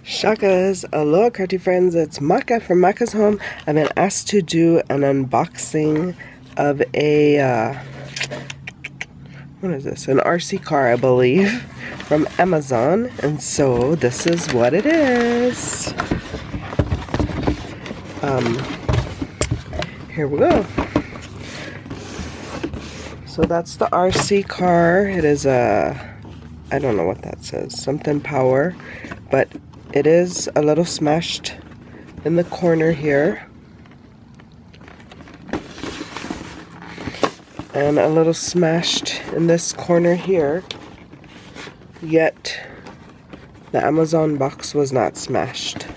Shakas, aloha crafty friends, it's Maka from Makaz Home. I've been asked to do an unboxing of a, what is this, an RC car I believe, from Amazon, and so this is what it is. Here we go. So that's the RC car. It is a, I don't know what that says, something power, but it is a little smashed in the corner here, and a little smashed in this corner here, yet the Amazon box was not smashed.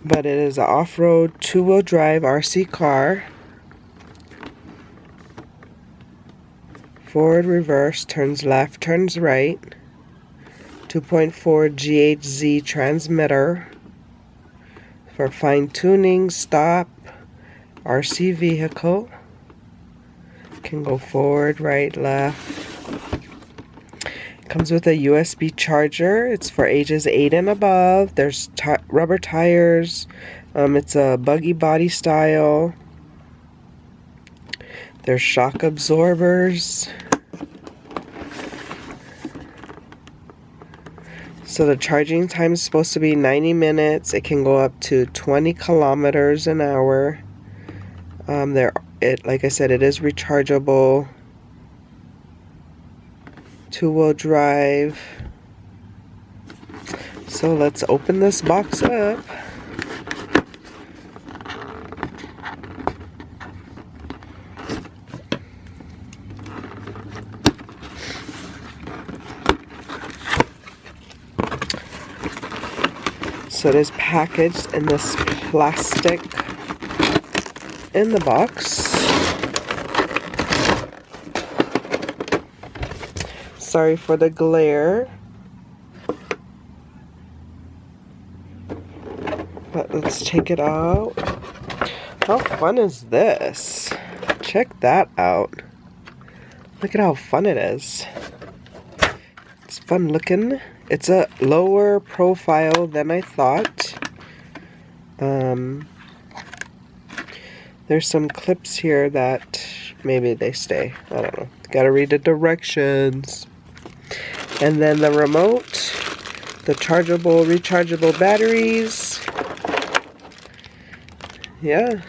But it is an off-road two-wheel drive RC car. Forward, reverse, turns left, turns right. 2.4 GHz transmitter for fine-tuning, stop, RC vehicle. Can go forward, right, left. Comes with a USB charger. It's for ages 8 and above. There's rubber tires. It's a buggy body style. There's shock absorbers. So the charging time is supposed to be 90 minutes. It can go up to 20 kilometers an hour. Like I said, it is rechargeable. Two-wheel drive. So let's open this box up. So it is packaged in this plastic in the box. Sorry for the glare. But let's take it out. How fun is this? Check that out. Look at how fun it is. It's fun looking. It's a lower profile than I thought. There's some clips here that maybe they stay. I don't know. Gotta read the directions. And then the remote, the chargeable, rechargeable batteries. Yeah.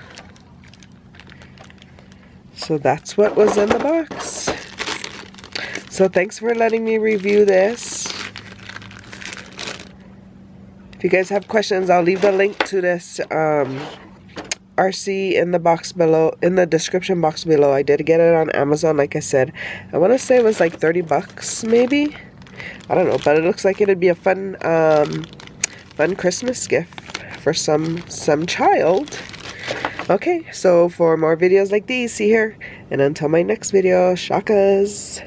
So that's what was in the box. So thanks for letting me review this. If you guys have questions, I'll leave the link to this RC in the box below, in the description box below. I did get it on Amazon, like I said. I want to say it was like 30 bucks maybe. I don't know, but it looks like it'd be a fun fun Christmas gift for some child. Okay, so for more videos like these, see here. And until my next video, shakas.